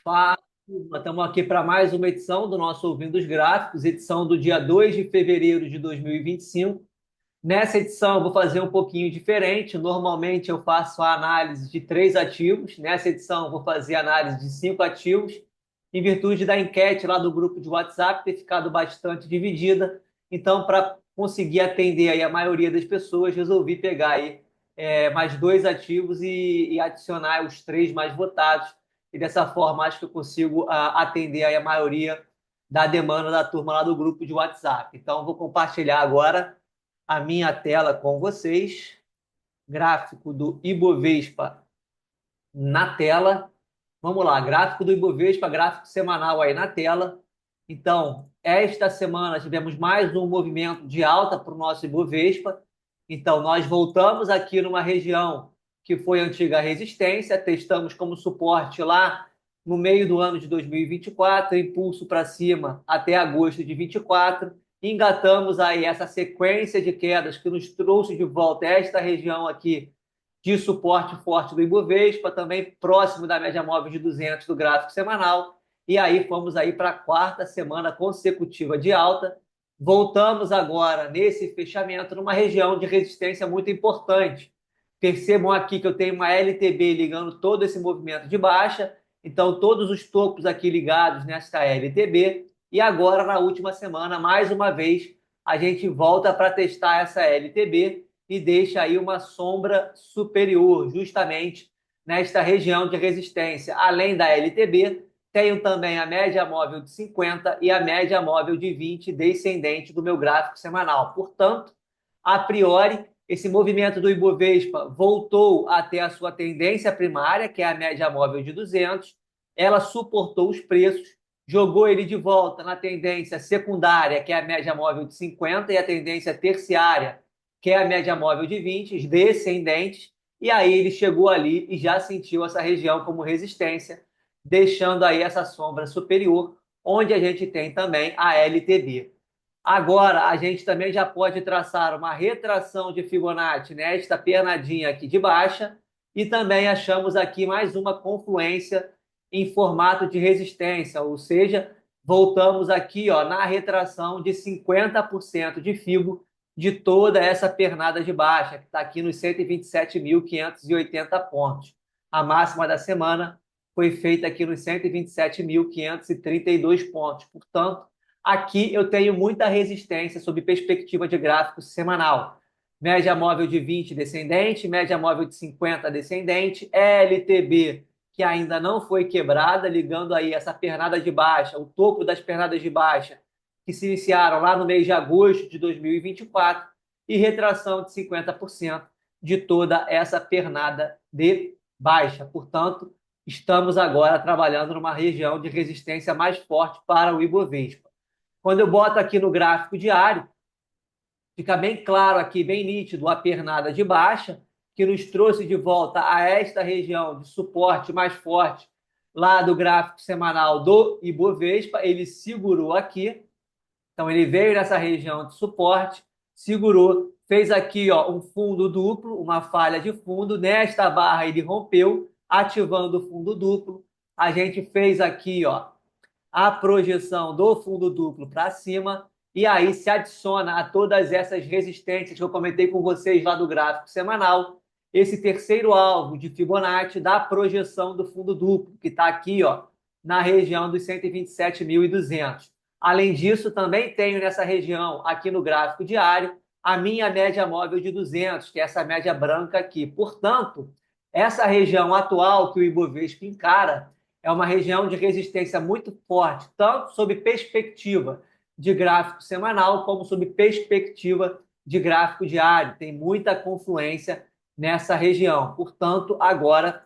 Fala, turma. Estamos aqui para mais uma edição do nosso Ouvindo os Gráficos, edição do dia 2 de fevereiro de 2025. Nessa edição eu vou fazer um pouquinho diferente. Normalmente eu faço a análise de três ativos. Nessa edição eu vou fazer a análise de cinco ativos, em virtude da enquete lá do grupo de WhatsApp ter ficado bastante dividida. Então, para conseguir atender aí a maioria das pessoas, resolvi pegar aí mais dois ativos e adicionar os três mais votados. E dessa forma acho que eu consigo atender aí a maioria da demanda da turma lá do grupo de WhatsApp. Então, vou compartilhar agora a minha tela com vocês, gráfico do Ibovespa na tela. Vamos lá, gráfico do Ibovespa, gráfico semanal aí na tela. Então, esta semana tivemos mais um movimento de alta para o nosso Ibovespa. Então, nós voltamos aqui numa região que foi antiga resistência, testamos como suporte lá no meio do ano de 2024, impulso para cima até agosto de 24. Engatamos aí essa sequência de quedas que nos trouxe de volta a esta região aqui de suporte forte do Ibovespa, também próximo da média móvel de 200 do gráfico semanal. E aí fomos aí para a quarta semana consecutiva de alta. Voltamos agora nesse fechamento numa região de resistência muito importante. Percebam aqui que eu tenho uma LTB ligando todo esse movimento de baixa, então todos os topos aqui ligados nesta LTB. E agora, na última semana, mais uma vez, a gente volta para testar essa LTB e deixa aí uma sombra superior, justamente nesta região de resistência. Além da LTB, tenho também a média móvel de 50 e a média móvel de 20 descendente do meu gráfico semanal. Portanto, a priori, esse movimento do Ibovespa voltou até a sua tendência primária, que é a média móvel de 200. Ela suportou os preços, jogou ele de volta na tendência secundária, que é a média móvel de 50, e a tendência terciária, que é a média móvel de 20, descendentes, e aí ele chegou ali e já sentiu essa região como resistência, deixando aí essa sombra superior, onde a gente tem também a LTB. Agora, a gente também já pode traçar uma retração de Fibonacci nesta pernadinha aqui de baixa, e também achamos aqui mais uma confluência em formato de resistência, ou seja, voltamos aqui ó, na retração de 50% de Fibo de toda essa pernada de baixa, que está aqui nos 127.580 pontos. A máxima da semana foi feita aqui nos 127.532 pontos. Portanto, aqui eu tenho muita resistência sob perspectiva de gráfico semanal. Média móvel de 20 descendente, média móvel de 50 descendente, LTB que ainda não foi quebrada, ligando aí essa pernada de baixa, o topo das pernadas de baixa, que se iniciaram lá no mês de agosto de 2024, e retração de 50% de toda essa pernada de baixa. Portanto, estamos agora trabalhando numa região de resistência mais forte para o Ibovespa. Quando eu boto aqui no gráfico diário, fica bem claro aqui, bem nítido, a pernada de baixa, que nos trouxe de volta a esta região de suporte mais forte lá do gráfico semanal do Ibovespa. Ele segurou aqui, então ele veio nessa região de suporte, segurou, fez aqui ó, um fundo duplo, uma falha de fundo. Nesta barra ele rompeu, ativando o fundo duplo. A gente fez aqui ó, a projeção do fundo duplo para cima, e aí se adiciona a todas essas resistências que eu comentei com vocês lá do gráfico semanal, esse terceiro alvo de Fibonacci da projeção do fundo duplo, que está aqui ó, na região dos 127.200. Além disso, também tenho nessa região, aqui no gráfico diário, a minha média móvel de 200, que é essa média branca aqui. Portanto, essa região atual que o Ibovespa encara é uma região de resistência muito forte, tanto sob perspectiva de gráfico semanal, como sob perspectiva de gráfico diário. Tem muita confluência nessa região. Portanto, agora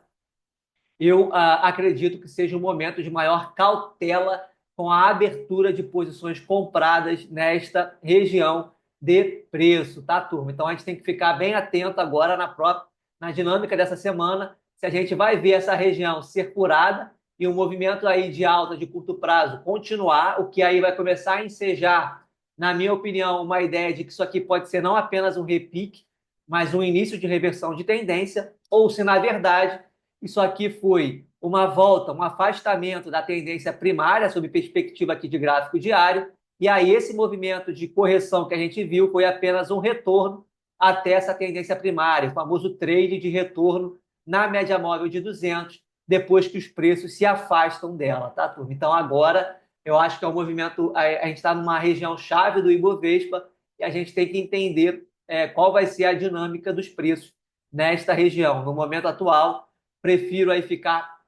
eu acredito que seja um momento de maior cautela com a abertura de posições compradas nesta região de preço, tá, turma? Então a gente tem que ficar bem atento agora na dinâmica dessa semana, se a gente vai ver essa região ser curada e um movimento aí de alta de curto prazo continuar, o que aí vai começar a ensejar, na minha opinião, uma ideia de que isso aqui pode ser não apenas um repique, mas um início de reversão de tendência, ou se na verdade isso aqui foi uma volta, um afastamento da tendência primária, sob perspectiva aqui de gráfico diário, e aí esse movimento de correção que a gente viu foi apenas um retorno até essa tendência primária, o famoso trade de retorno na média móvel de 200, depois que os preços se afastam dela, tá, turma? Então, agora, eu acho que é um movimento, a gente está numa região chave do Ibovespa e a gente tem que entender qual vai ser a dinâmica dos preços nesta região. No momento atual, prefiro aí ficar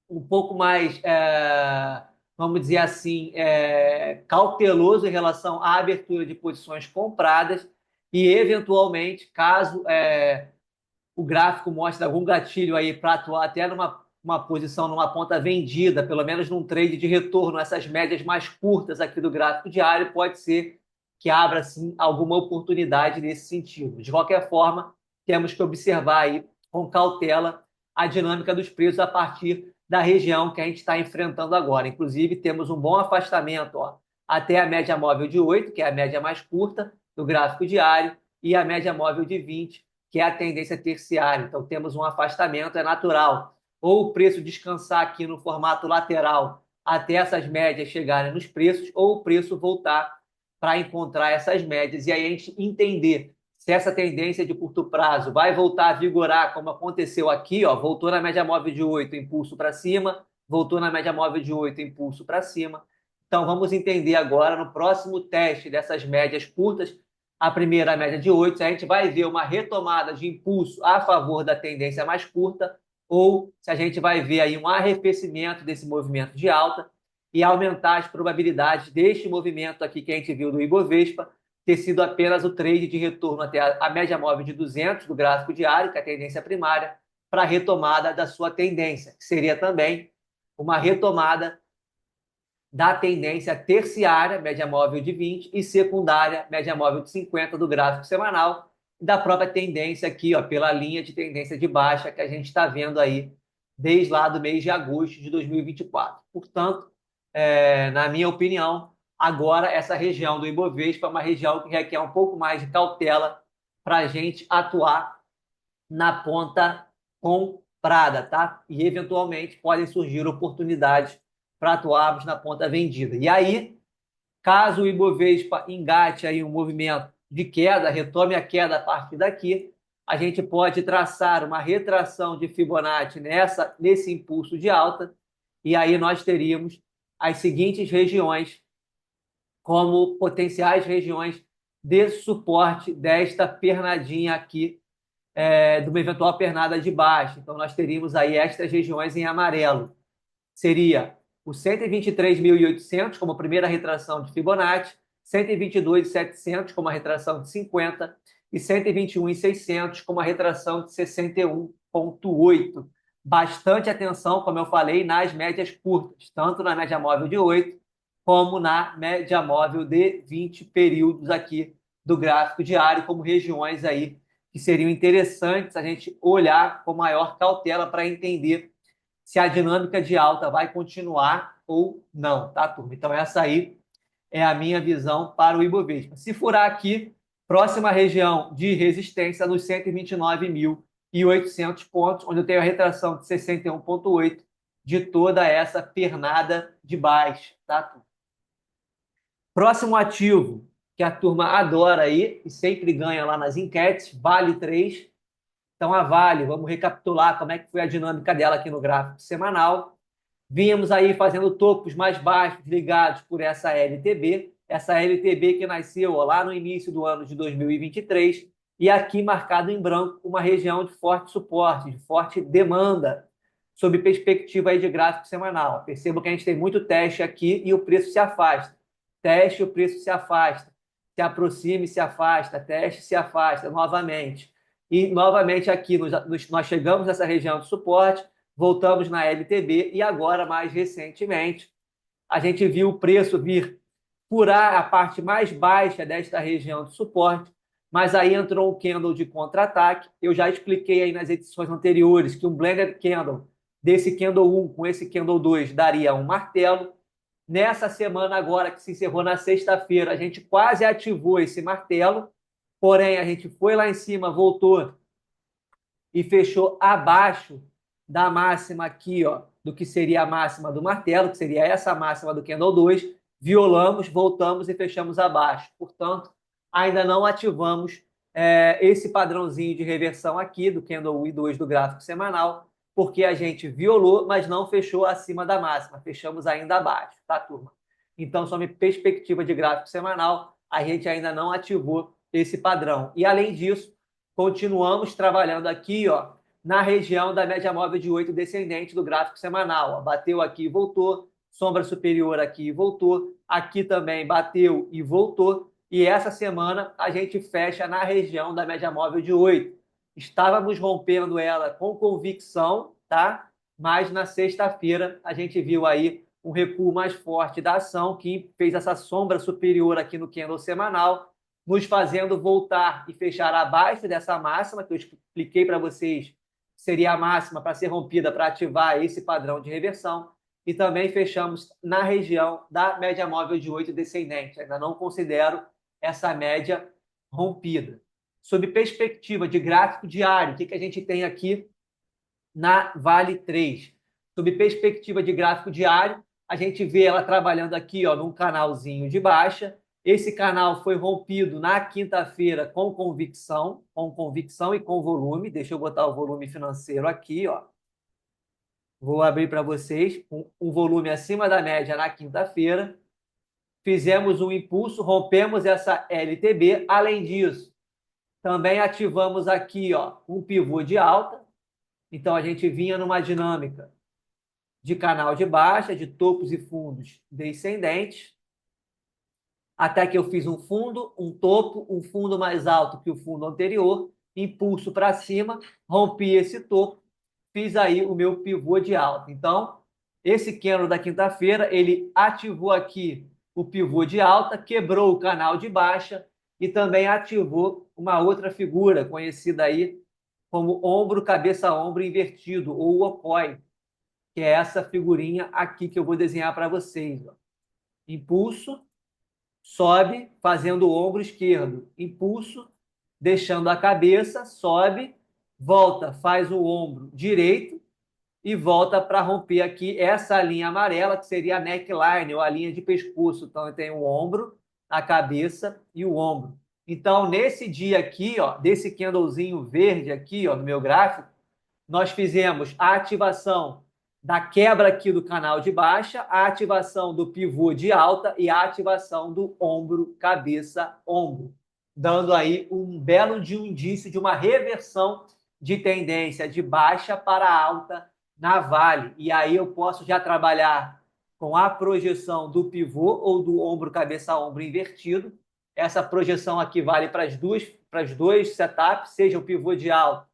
um pouco mais, vamos dizer assim, cauteloso em relação à abertura de posições compradas e, eventualmente, caso o gráfico mostre algum gatilho aí para atuar até numa uma posição numa ponta vendida, pelo menos num trade de retorno, essas médias mais curtas aqui do gráfico diário, pode ser que abra, sim, alguma oportunidade nesse sentido. De qualquer forma, temos que observar aí com cautela a dinâmica dos preços a partir da região que a gente está enfrentando agora. Inclusive, temos um bom afastamento até a média móvel de 8, que é a média mais curta do gráfico diário, e a média móvel de 20, que é a tendência terciária. Então, temos um afastamento, é natural. Ou o preço descansar aqui no formato lateral até essas médias chegarem nos preços, ou o preço voltar para encontrar essas médias. E aí a gente entender se essa tendência de curto prazo vai voltar a vigorar, como aconteceu aqui, ó, voltou na média móvel de 8, impulso para cima, voltou na média móvel de 8, impulso para cima. Então, vamos entender agora, no próximo teste dessas médias curtas, a primeira a média de 8, se a gente vai ver uma retomada de impulso a favor da tendência mais curta, ou se a gente vai ver aí um arrefecimento desse movimento de alta e aumentar as probabilidades deste movimento aqui que a gente viu do Ibovespa ter sido apenas o trade de retorno até a média móvel de 200 do gráfico diário, que é a tendência primária, para a retomada da sua tendência, que seria também uma retomada da tendência terciária, média móvel de 20, e secundária, média móvel de 50 do gráfico semanal, e da própria tendência aqui, ó, pela linha de tendência de baixa que a gente está vendo aí desde lá do mês de agosto de 2024. Portanto, na minha opinião, agora essa região do Ibovespa é uma região que requer um pouco mais de cautela para a gente atuar na ponta comprada, tá? E eventualmente podem surgir oportunidades para atuarmos na ponta vendida. E aí, caso o Ibovespa engate aí um movimento de queda, retome a queda a partir daqui, a gente pode traçar uma retração de Fibonacci nesse impulso de alta, e aí nós teríamos as seguintes regiões como potenciais regiões de suporte desta pernadinha aqui, de uma eventual pernada de baixo. Então, nós teríamos aí estas regiões em amarelo. Seria o 123.800 como primeira retração de Fibonacci, 122.700 como a retração de 50 e 121.600 como a retração de 61,8. Bastante atenção, como eu falei, nas médias curtas, tanto na média móvel de 8 como na média móvel de 20 períodos aqui do gráfico diário, como regiões aí que seriam interessantes a gente olhar com maior cautela para entender se a dinâmica de alta vai continuar ou não, tá, turma? Então, essa aí é a minha visão para o Ibovespa. Se furar aqui, próxima região de resistência nos 129.800 pontos, onde eu tenho a retração de 61,8 de toda essa pernada de baixo, tá, turma? Próximo ativo que a turma adora aí e sempre ganha lá nas enquetes, Vale 3. Então, a Vale, vamos recapitular como é que foi a dinâmica dela aqui no gráfico semanal. Vínhamos aí fazendo topos mais baixos ligados por essa LTB que nasceu lá no início do ano de 2023, e aqui marcado em branco uma região de forte suporte, de forte demanda, sob perspectiva aí de gráfico semanal. Percebo que a gente tem muito teste aqui e o preço se afasta. Teste, o preço se afasta. Se aproxima e se afasta. Teste, se afasta novamente. E, novamente, aqui nós chegamos nessa região de suporte, voltamos na LTB e agora, mais recentemente, a gente viu o preço vir furar a parte mais baixa desta região de suporte, mas aí entrou um candle de contra-ataque. Eu já expliquei aí nas edições anteriores que um blended candle desse candle 1 com esse candle 2 daria um martelo. Nessa semana agora, que se encerrou na sexta-feira, a gente quase ativou esse martelo, porém a gente foi lá em cima, voltou e fechou abaixo da máxima aqui, ó, do que seria a máxima do martelo, que seria essa máxima do candle 2, violamos, voltamos e fechamos abaixo. Portanto, ainda não ativamos esse padrãozinho de reversão aqui do candle 1 e 2 do gráfico semanal, porque a gente violou, mas não fechou acima da máxima, fechamos ainda abaixo, tá, turma? Então, sob perspectiva de gráfico semanal, a gente ainda não ativou esse padrão. E, além disso, continuamos trabalhando aqui, ó, na região da média móvel de 8 descendente do gráfico semanal. Ó, bateu aqui e voltou, sombra superior aqui e voltou, aqui também bateu e voltou, e essa semana a gente fecha na região da média móvel de 8. Estávamos rompendo ela com convicção, tá? Mas na sexta-feira a gente viu aí um recuo mais forte da ação, que fez essa sombra superior aqui no candle semanal, nos fazendo voltar e fechar abaixo dessa máxima, que eu expliquei para vocês, seria a máxima para ser rompida para ativar esse padrão de reversão. E também fechamos na região da média móvel de 8 descendente. Ainda não considero essa média rompida. Sob perspectiva de gráfico diário, o que a gente tem aqui na Vale 3? Sob perspectiva de gráfico diário, a gente vê ela trabalhando aqui, ó, num canalzinho de baixa. Esse canal foi rompido na quinta-feira com convicção e com volume. Deixa eu botar o volume financeiro aqui, ó. Vou abrir para vocês um volume acima da média na quinta-feira. Fizemos um impulso, rompemos essa LTB. Além disso, também ativamos aqui, ó, um pivô de alta. Então, a gente vinha numa dinâmica de canal de baixa, de topos e fundos descendentes, até que eu fiz um fundo, um topo, um fundo mais alto que o fundo anterior, impulso para cima, rompi esse topo, fiz aí o meu pivô de alta. Então, esse candle da quinta-feira, ele ativou aqui o pivô de alta, quebrou o canal de baixa e também ativou uma outra figura conhecida aí como ombro, cabeça, ombro invertido, ou okoi, que é essa figurinha aqui que eu vou desenhar para vocês. Ó. Impulso, sobe, fazendo o ombro esquerdo. Impulso, deixando a cabeça, sobe, volta, faz o ombro direito e volta para romper aqui essa linha amarela, que seria a neckline, ou a linha de pescoço. Então, tem o ombro, a cabeça e o ombro. Então, nesse dia aqui, ó, desse candlezinho verde aqui, ó, no meu gráfico, nós fizemos a ativação da quebra aqui do canal de baixa, a ativação do pivô de alta e a ativação do ombro, cabeça, ombro, dando aí um belo de um indício de uma reversão de tendência de baixa para alta na Vale. E aí eu posso já trabalhar com a projeção do pivô ou do ombro, cabeça, ombro invertido. Essa projeção aqui vale para os dois setups, seja o pivô de alta,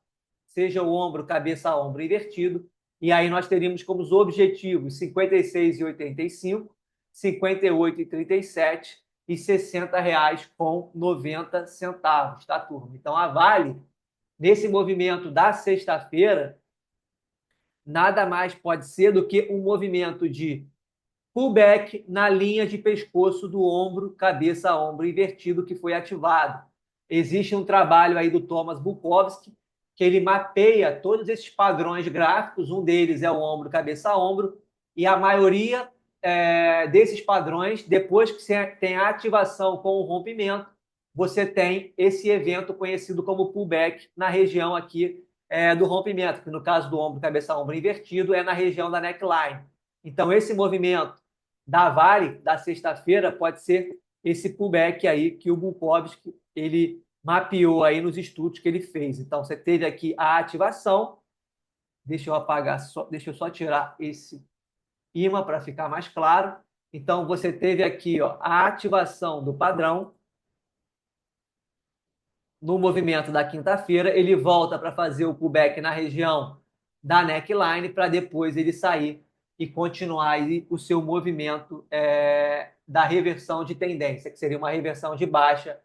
seja o ombro, cabeça, ombro invertido. E aí nós teríamos como os objetivos 56,85, 58,37 e R$ 60,90, tá, turma? Então, a Vale, nesse movimento da sexta-feira, nada mais pode ser do que um movimento de pullback na linha de pescoço do ombro, cabeça, ombro invertido que foi ativado. Existe um trabalho aí do Thomas Bukowski, que ele mapeia todos esses padrões gráficos, um deles é o ombro, cabeça, ombro, e a maioria desses padrões, depois que você tem a ativação com o rompimento, você tem esse evento conhecido como pullback na região aqui do rompimento, que no caso do ombro, cabeça, ombro invertido, é na região da neckline. Então, esse movimento da Vale, da sexta-feira, pode ser esse pullback aí que o Bukowski, ele mapeou aí nos estudos que ele fez. Então, você teve aqui a ativação. Deixa eu apagar, deixa eu só tirar esse imã para ficar mais claro. Então, você teve aqui, ó, a ativação do padrão no movimento da quinta-feira. Ele volta para fazer o pullback na região da neckline para depois ele sair e continuar aí o seu movimento da reversão de tendência, que seria uma reversão de baixa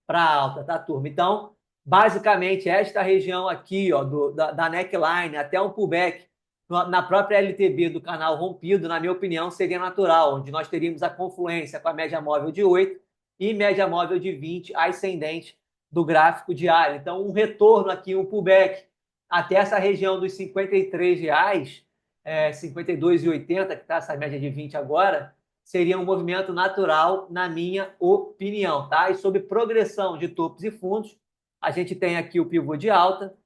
para alta, tá, turma? Então, basicamente, esta região aqui, ó, da neckline até um pullback na própria LTB do canal rompido, na minha opinião, seria natural, onde nós teríamos a confluência com a média móvel de 8 e média móvel de 20 ascendente do gráfico diário. Então, um retorno aqui, um pullback até essa região dos R$ 53, 52,80, que está essa média de 20 agora, seria um movimento natural, na minha opinião, tá? E sobre progressão de topos e fundos, a gente tem aqui o pivô de alta,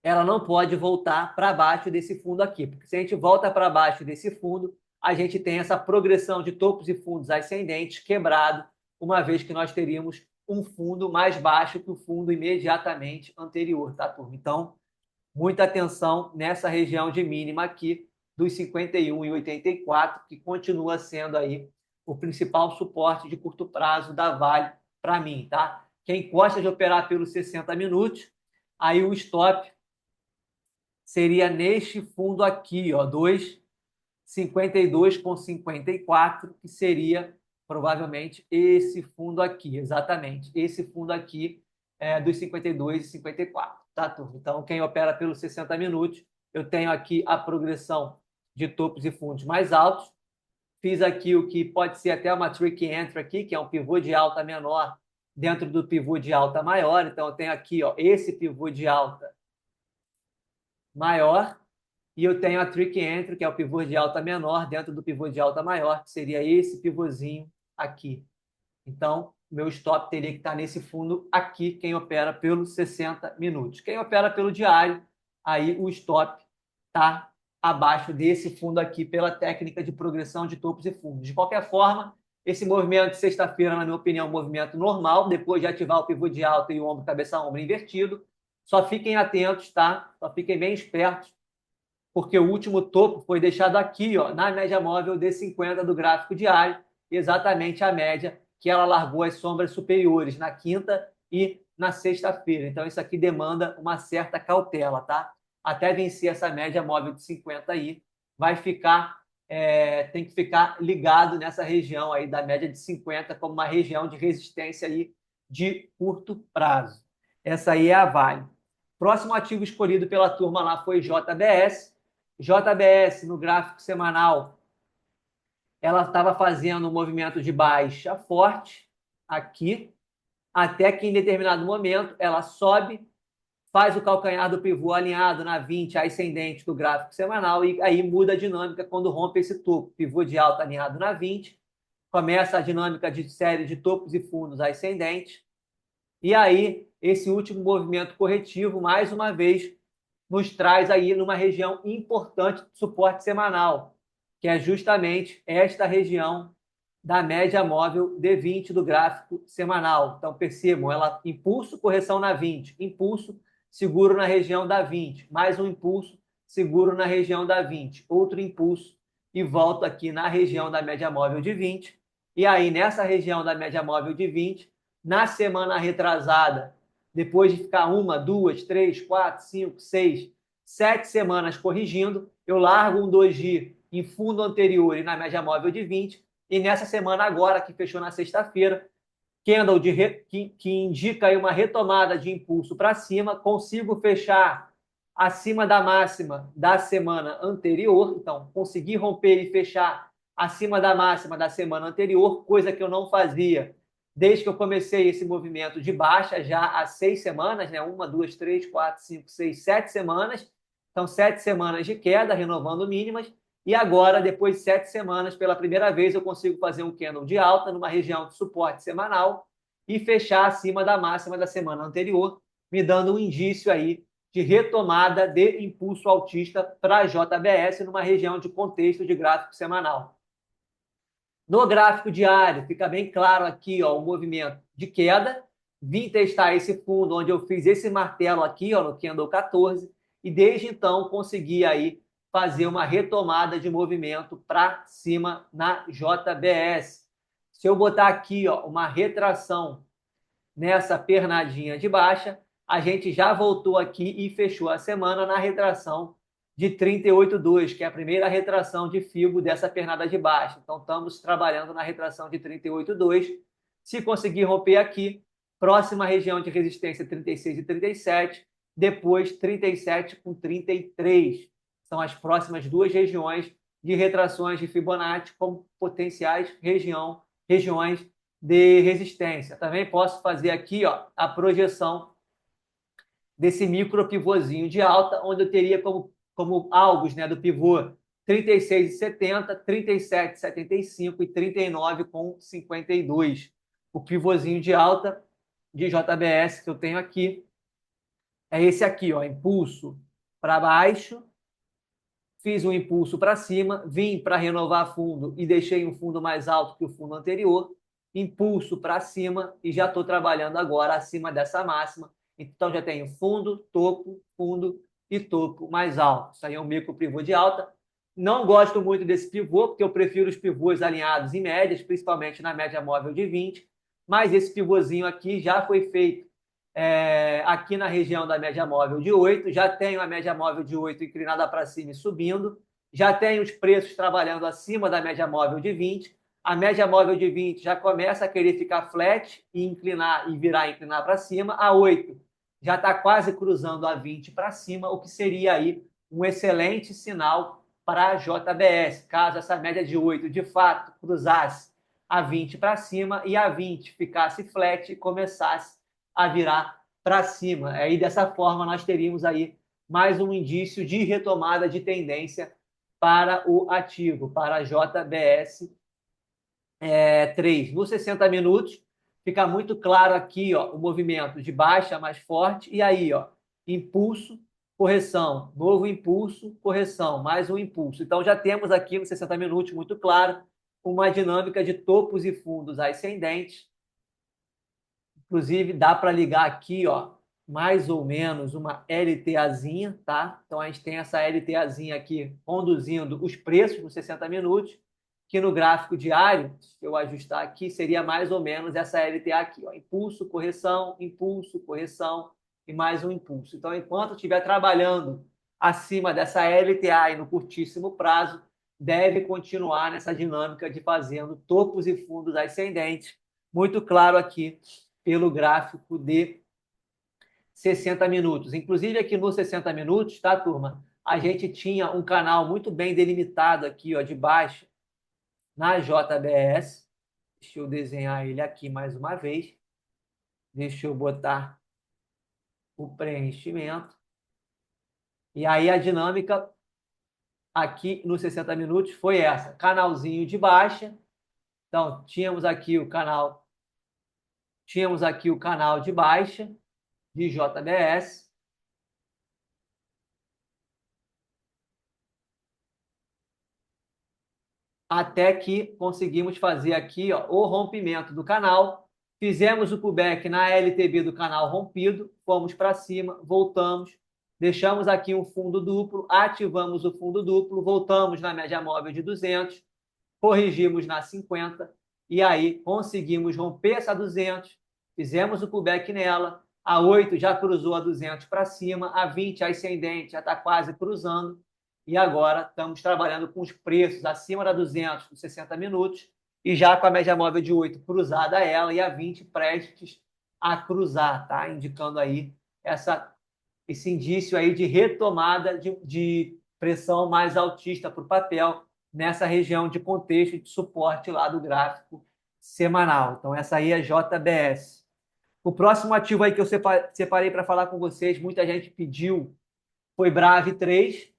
ela não pode voltar para baixo desse fundo aqui, porque se a gente volta para baixo desse fundo, a gente tem essa progressão de topos e fundos ascendentes quebrado, uma vez que nós teríamos um fundo mais baixo que o fundo imediatamente anterior, tá, turma? Então, muita atenção nessa região de mínima aqui dos 51,84, que continua sendo aí o principal suporte de curto prazo da Vale para mim, tá? Quem gosta de operar pelos 60 minutos, aí o stop seria neste fundo aqui, ó, 2,52,54, que seria provavelmente esse fundo aqui, exatamente. Esse fundo aqui dos 52,54, tá, turma? Então, quem opera pelos 60 minutos, eu tenho aqui a progressão de topos e fundos mais altos. Fiz aqui o que pode ser até uma trick entry aqui, que é um pivô de alta menor dentro do pivô de alta maior. Então, eu tenho aqui, ó, esse pivô de alta maior, e eu tenho a trick entry, que é o pivô de alta menor dentro do pivô de alta maior, que seria esse pivôzinho aqui. Então, meu stop teria que estar nesse fundo aqui, quem opera pelos 60 minutos. Quem opera pelo diário, aí o stop está abaixo desse fundo aqui pela técnica de progressão de topos e fundos. De qualquer forma, esse movimento de sexta-feira, na minha opinião, é um movimento normal, depois de ativar o pivô de alta e o ombro, cabeça, ombro invertido. Só fiquem atentos, tá? Só fiquem bem espertos, porque o último topo foi deixado aqui, ó, na média móvel de 50 do gráfico diário, exatamente a média que ela largou as sombras superiores na quinta e na sexta-feira. Então, isso aqui demanda uma certa cautela, tá? Até vencer essa média móvel de 50 aí, vai ficar, tem que ficar ligado nessa região aí da média de 50 como uma região de resistência aí de curto prazo. Essa aí é a Vale. Próximo ativo escolhido pela turma lá foi JBS. JBS, no gráfico semanal, ela estava fazendo um movimento de baixa forte aqui, até que em determinado momento ela sobe, faz o calcanhar do pivô alinhado na 20 ascendente do gráfico semanal e aí muda a dinâmica quando rompe esse topo. Pivô de alta alinhado na 20, começa a dinâmica de série de topos e fundos ascendentes, e aí esse último movimento corretivo, mais uma vez, nos traz aí numa região importante de suporte semanal, que é justamente esta região da média móvel D20 do gráfico semanal. Então, percebam, ela impulso, correção na 20, impulso, seguro na região da 20, mais um impulso, seguro na região da 20, outro impulso e volto aqui na região da média móvel de 20. E aí, nessa região da média móvel de 20, na semana retrasada, depois de ficar uma, duas, três, quatro, cinco, seis, 7 semanas corrigindo, eu largo um 2G em fundo anterior e na média móvel de 20, e nessa semana agora, que fechou na sexta-feira, candle que indica aí uma retomada de impulso para cima, consigo fechar acima da máxima da semana anterior, então consegui romper e fechar acima da máxima da semana anterior, coisa que eu não fazia desde que eu comecei esse movimento de baixa já há 6 semanas, né? 1, 2, 3, 4, 5, 6, 7 semanas. Então, 7 semanas de queda, renovando mínimas. E agora, depois de 7 semanas, pela primeira vez, eu consigo fazer um candle de alta numa região de suporte semanal e fechar acima da máxima da semana anterior, me dando um indício aí de retomada de impulso altista para a JBS numa região de contexto de gráfico semanal. No gráfico diário, fica bem claro aqui, ó, o movimento de queda. Vim testar esse fundo onde eu fiz esse martelo aqui, ó, no candle 14, e desde então consegui aí fazer uma retomada de movimento para cima na JBS. Se eu botar aqui, ó, uma retração nessa pernadinha de baixa, a gente já voltou aqui e fechou a semana na retração de 38,2, que é a primeira retração de FIBO dessa pernada de baixa. Então, estamos trabalhando na retração de 38,2. Se conseguir romper aqui, próxima região de resistência 36 e 37, depois 37 com 33. São as próximas duas regiões de retrações de Fibonacci como potenciais regiões de resistência. Também posso fazer aqui, ó, a projeção desse micro pivôzinho de alta, onde eu teria como alvos, né, do pivô 36,70, 37,75 e 39,52. O pivôzinho de alta de JBS que eu tenho aqui é esse aqui, ó, impulso para baixo, fiz um impulso para cima, vim para renovar fundo e deixei um fundo mais alto que o fundo anterior, impulso para cima e já estou trabalhando agora acima dessa máxima. Então já tenho fundo e topo mais alto. Isso aí é um micro pivô de alta. Não gosto muito desse pivô, porque eu prefiro os pivôs alinhados em médias, principalmente na média móvel de 20, mas esse pivôzinho aqui já foi feito aqui na região da média móvel de 8, já tenho a média móvel de 8 inclinada para cima e subindo, já tenho os preços trabalhando acima da média móvel de 20, a média móvel de 20 já começa a querer ficar flat e inclinar e virar inclinar para cima, a 8 já está quase cruzando a 20 para cima, o que seria aí um excelente sinal para a JBS, caso essa média de 8 de fato cruzasse a 20 para cima e a 20 ficasse flat e começasse a virar para cima. Aí dessa forma nós teríamos aí mais um indício de retomada de tendência para o ativo, para a JBS 3. Nos 60 minutos fica muito claro aqui, ó, o movimento de baixa mais forte e aí, ó, impulso, correção, novo impulso, correção, mais um impulso. Então já temos aqui nos 60 minutos muito claro uma dinâmica de topos e fundos ascendentes. Inclusive, dá para ligar aqui, ó, mais ou menos uma LTAzinha, tá? Então, a gente tem essa LTAzinha aqui conduzindo os preços nos 60 minutos, que no gráfico diário, se eu ajustar aqui, seria mais ou menos essa LTA aqui, ó, impulso, correção e mais um impulso. Então, enquanto estiver trabalhando acima dessa LTA e no curtíssimo prazo, deve continuar nessa dinâmica de fazendo topos e fundos ascendentes, muito claro aqui pelo gráfico de 60 minutos. Inclusive, aqui nos 60 minutos, tá, turma? A gente tinha um canal muito bem delimitado aqui, ó, de baixo, na JBS. Deixa eu desenhar ele aqui mais uma vez. Deixa eu botar o preenchimento. E aí a dinâmica aqui nos 60 minutos foi essa. Canalzinho de baixa. Então, tínhamos aqui o canal de baixa de JBS. Até que conseguimos fazer aqui, ó, o rompimento do canal, fizemos o pullback na LTB do canal rompido, fomos para cima, voltamos, deixamos aqui um fundo duplo, ativamos o fundo duplo, voltamos na média móvel de 200, corrigimos na 50 e aí conseguimos romper essa 200, fizemos o pullback nela, a 8 já cruzou a 200 para cima, a 20 ascendente já está quase cruzando, e agora estamos trabalhando com os preços acima da 200 nos 60 minutos e já com a média móvel de 8 cruzada a ela e a 20 prestes a cruzar, tá? Indicando aí esse indício aí de retomada de pressão mais altista para o papel nessa região de contexto de suporte lá do gráfico semanal. Então, essa aí é JBS. O próximo ativo aí que eu separei para falar com vocês, muita gente pediu, foi Brave 3.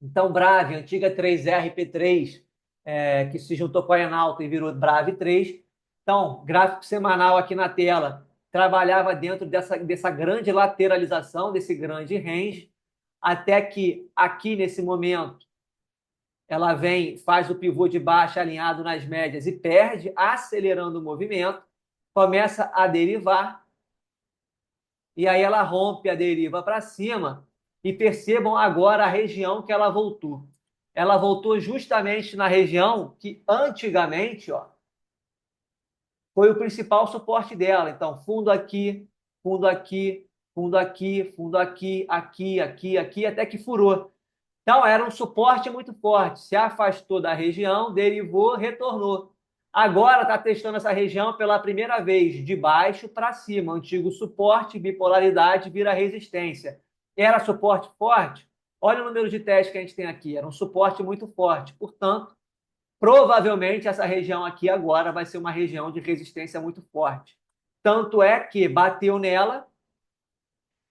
Então, Brave, antiga 3RP3, que se juntou com a Enalta e virou Brave 3. Então, gráfico semanal aqui na tela, trabalhava dentro dessa grande lateralização, desse grande range, até que aqui nesse momento ela vem, faz o pivô de baixa alinhado nas médias e perde, acelerando o movimento, começa a derivar, e aí ela rompe a deriva para cima, e percebam agora a região que ela voltou. Ela voltou justamente na região que antigamente, ó, foi o principal suporte dela. Então, fundo aqui, fundo aqui, fundo aqui, fundo aqui, aqui, até que furou. Então, era um suporte muito forte. Se afastou da região, derivou, retornou. Agora está testando essa região pela primeira vez, de baixo para cima. Antigo suporte, bipolaridade, vira resistência. Era suporte forte? Olha o número de testes que a gente tem aqui. Era um suporte muito forte. Portanto, provavelmente essa região aqui agora vai ser uma região de resistência muito forte. Tanto é que bateu nela,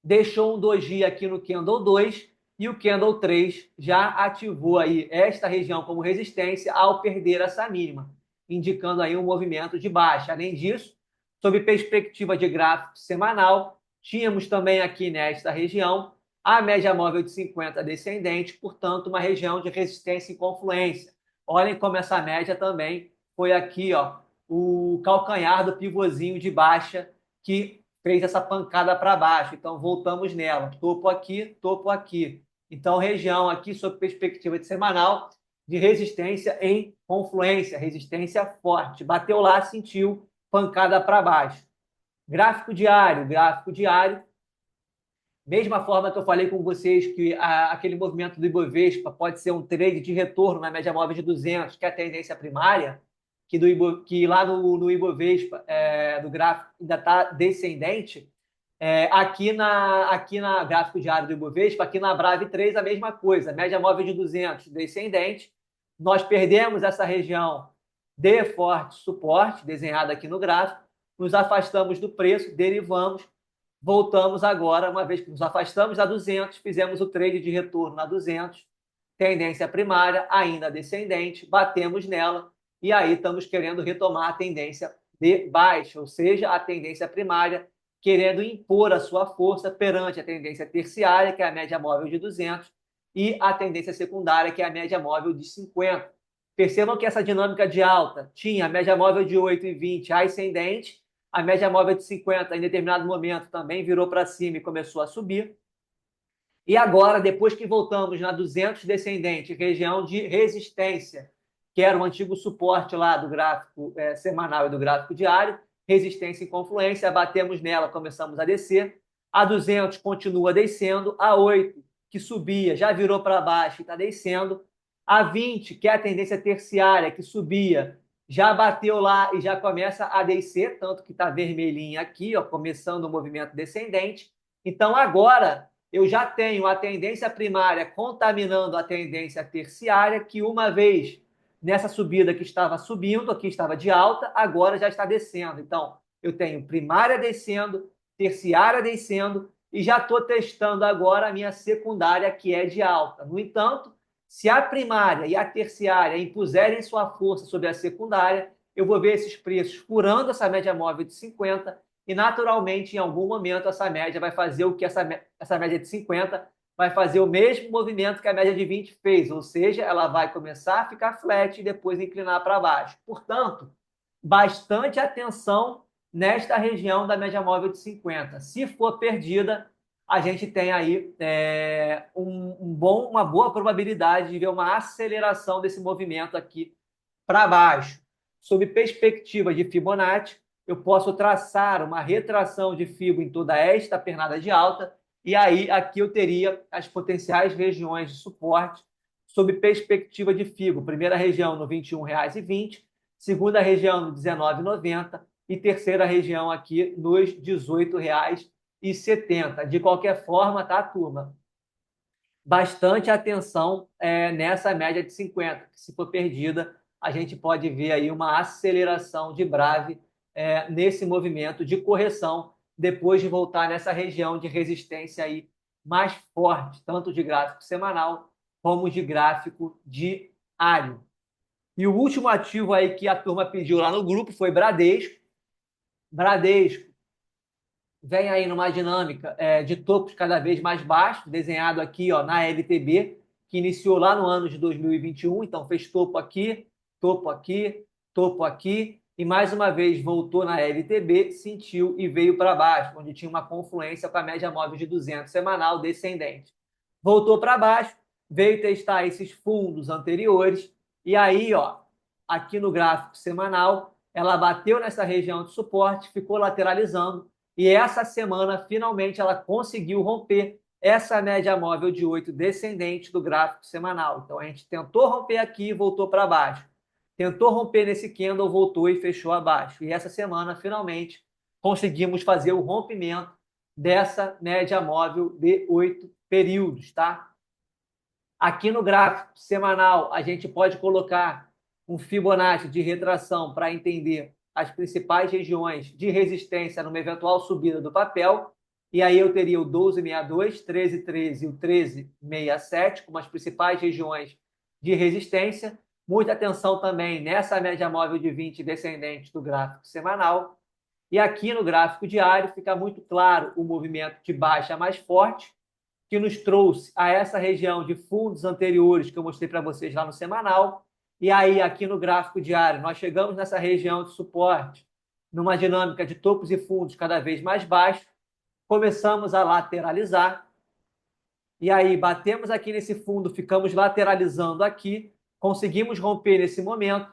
deixou um doji aqui no candle 2 e o candle 3 já ativou aí esta região como resistência ao perder essa mínima, indicando aí um movimento de baixa. Além disso, sob perspectiva de gráfico semanal, tínhamos também aqui nesta região a média móvel de 50 descendente, portanto, uma região de resistência e confluência. Olhem como essa média também foi aqui, ó, o calcanhar do pivôzinho de baixa que fez essa pancada para baixo. Então, voltamos nela. Topo aqui, topo aqui. Então, região aqui, sob perspectiva de semanal, de resistência em confluência, resistência forte. Bateu lá, sentiu, pancada para baixo. Gráfico diário. Mesma forma que eu falei com vocês que aquele movimento do Ibovespa pode ser um trade de retorno na média móvel de 200, que é a tendência primária, que lá no Ibovespa, do gráfico, ainda está descendente. Aqui na gráfico diário do Ibovespa, aqui na Brave 3, a mesma coisa, média móvel de 200 descendente. Nós perdemos essa região de forte suporte, desenhada aqui no gráfico, nos afastamos do preço, derivamos, voltamos agora, uma vez que nos afastamos da 200, fizemos o trade de retorno na 200, tendência primária, ainda descendente, batemos nela, e aí estamos querendo retomar a tendência de baixa, ou seja, a tendência primária, querendo impor a sua força perante a tendência terciária, que é a média móvel de 200, e a tendência secundária, que é a média móvel de 50. Percebam que essa dinâmica de alta tinha a média móvel de 8,20 ascendente, a média móvel de 50 em determinado momento também virou para cima e começou a subir. E agora, depois que voltamos na 200 descendente, região de resistência, que era o antigo suporte lá do gráfico semanal e do gráfico diário, resistência e confluência, batemos nela, começamos a descer. A 200 continua descendo, a 8, que subia, já virou para baixo e está descendo. A 20, que é a tendência terciária, que subia, já bateu lá e já começa a descer, tanto que está vermelhinha aqui, ó, começando o movimento descendente. Então, agora, eu já tenho a tendência primária contaminando a tendência terciária, que uma vez nessa subida que estava subindo, aqui estava de alta, agora já está descendo. Então, eu tenho primária descendo, terciária descendo, e já estou testando agora a minha secundária, que é de alta. No entanto, se a primária e a terciária impuserem sua força sobre a secundária, eu vou ver esses preços furando essa média móvel de 50 e, naturalmente, em algum momento, essa média vai fazer o que essa média de 50 vai fazer o mesmo movimento que a média de 20 fez, ou seja, ela vai começar a ficar flat e depois inclinar para baixo. Portanto, bastante atenção nesta região da média móvel de 50. Se for perdida, a gente tem aí uma boa probabilidade de ver uma aceleração desse movimento aqui para baixo. Sob perspectiva de Fibonacci, eu posso traçar uma retração de Fibo em toda esta pernada de alta, e aí aqui eu teria as potenciais regiões de suporte sob perspectiva de Fibo. Primeira região no R$ 21,20, segunda região no R$ 19,90 e terceira região aqui nos R$ 18,70. De qualquer forma, tá, turma? Bastante atenção nessa média de 50, que se for perdida, a gente pode ver aí uma aceleração de Brave nesse movimento de correção, depois de voltar nessa região de resistência aí mais forte, tanto de gráfico semanal como de gráfico diário. E o último ativo aí que a turma pediu lá no grupo foi Bradesco. Bradesco vem aí numa dinâmica de topos cada vez mais baixos, desenhado aqui ó, na LTB, que iniciou lá no ano de 2021, então fez topo aqui, topo aqui, topo aqui, e mais uma vez voltou na LTB, sentiu e veio para baixo, onde tinha uma confluência com a média móvel de 200 semanal descendente. Voltou para baixo, veio testar esses fundos anteriores, e aí, ó, aqui no gráfico semanal, ela bateu nessa região de suporte, ficou lateralizando, e essa semana, finalmente, ela conseguiu romper essa média móvel de 8 descendente do gráfico semanal. Então, a gente tentou romper aqui e voltou para baixo. Tentou romper nesse candle, voltou e fechou abaixo. E essa semana, finalmente, conseguimos fazer o rompimento dessa média móvel de 8 períodos, tá? Aqui no gráfico semanal, a gente pode colocar um Fibonacci de retração para entender as principais regiões de resistência numa eventual subida do papel. E aí eu teria o 12,62, 13,13 e o 13,67 como as principais regiões de resistência. Muita atenção também nessa média móvel de 20 descendente do gráfico semanal. E aqui no gráfico diário fica muito claro o movimento de baixa mais forte, que nos trouxe a essa região de fundos anteriores que eu mostrei para vocês lá no semanal. E aí, aqui no gráfico diário, nós chegamos nessa região de suporte, numa dinâmica de topos e fundos cada vez mais baixos, começamos a lateralizar, e aí batemos aqui nesse fundo, ficamos lateralizando aqui, conseguimos romper nesse momento,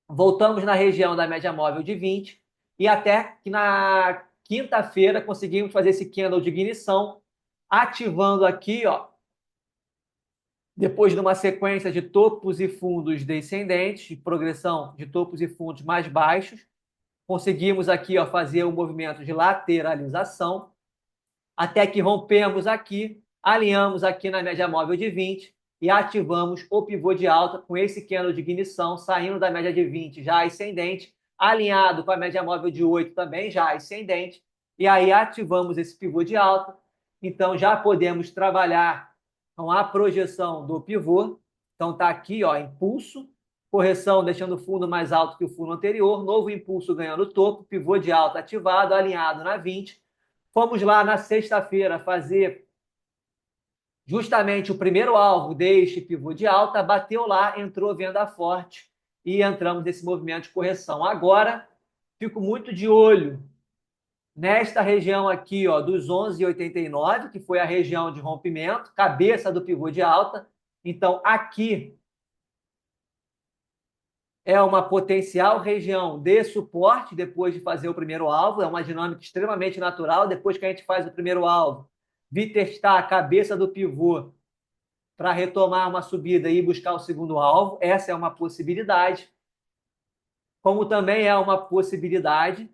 voltamos na região da média móvel de 20, e até que na quinta-feira conseguimos fazer esse candle de ignição, ativando aqui, ó, depois de uma sequência de topos e fundos descendentes, de progressão de topos e fundos mais baixos, conseguimos aqui, ó, fazer um movimento de lateralização, até que rompemos aqui, alinhamos aqui na média móvel de 20 e ativamos o pivô de alta com esse candle de ignição, saindo da média de 20 já ascendente, alinhado com a média móvel de 8 também já ascendente, e aí ativamos esse pivô de alta. Então já podemos trabalhar com a projeção do pivô. Então está aqui, ó, impulso, correção deixando o fundo mais alto que o fundo anterior, novo impulso ganhando topo, pivô de alta ativado, alinhado na 20. Fomos lá na sexta-feira fazer justamente o primeiro alvo deste pivô de alta, bateu lá, entrou venda forte e entramos nesse movimento de correção. Agora, fico muito de olho nesta região aqui, ó, dos 11,89, que foi a região de rompimento, cabeça do pivô de alta. Então, aqui é uma potencial região de suporte depois de fazer o primeiro alvo, é uma dinâmica extremamente natural. Depois que a gente faz o primeiro alvo, vir testar a cabeça do pivô para retomar uma subida e buscar o segundo alvo, essa é uma possibilidade. Como também é uma possibilidade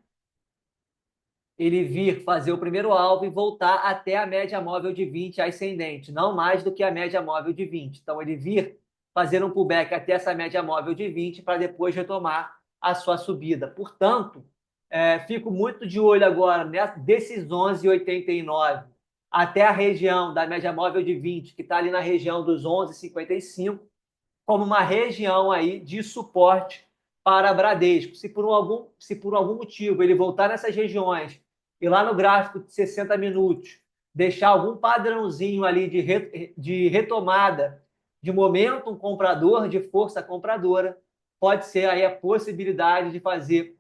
ele vir fazer o primeiro alvo e voltar até a média móvel de 20 ascendente, não mais do que a média móvel de 20. Então, ele vir fazer um pullback até essa média móvel de 20 para depois retomar a sua subida. Portanto, fico muito de olho agora desses 11,89 até a região da média móvel de 20, que está ali na região dos 11,55, como uma região aí de suporte para Bradesco. Se por algum motivo ele voltar nessas regiões e lá no gráfico de 60 minutos deixar algum padrãozinho ali de retomada de momento comprador, de força compradora, pode ser aí a possibilidade de fazer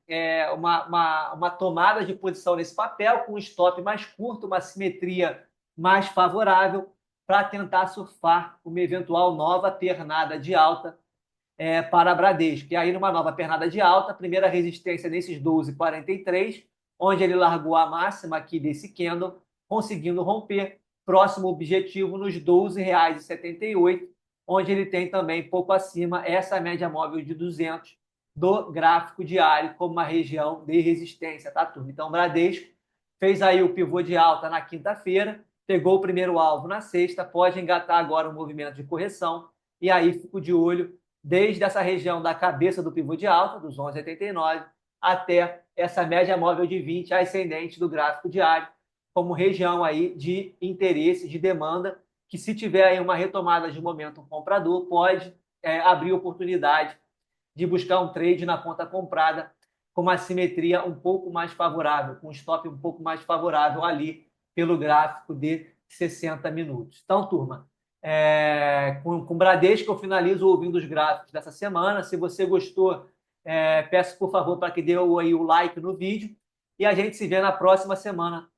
uma tomada de posição nesse papel com um stop mais curto, uma simetria mais favorável para tentar surfar uma eventual nova pernada de alta para a Bradesco. E aí, numa nova pernada de alta, primeira resistência nesses 12,43, onde ele largou a máxima aqui desse candle, conseguindo romper. Próximo objetivo nos R$ 12,78, onde ele tem também pouco acima essa média móvel de 200 do gráfico diário como uma região de resistência, tá, turma? Então, Bradesco fez aí o pivô de alta na quinta-feira, pegou o primeiro alvo na sexta, pode engatar agora um movimento de correção, e aí fico de olho desde essa região da cabeça do pivô de alta, dos 11,89, até essa média móvel de 20 ascendente do gráfico diário, como região aí de interesse, de demanda, que se tiver aí uma retomada de momento comprador, pode abrir oportunidade de buscar um trade na ponta comprada com uma simetria um pouco mais favorável, com um stop um pouco mais favorável ali pelo gráfico de 60 minutos. Então, turma, com Bradesco eu finalizo ouvindo os gráficos dessa semana. Se você gostou, peço por favor para que dê aí o like no vídeo e a gente se vê na próxima semana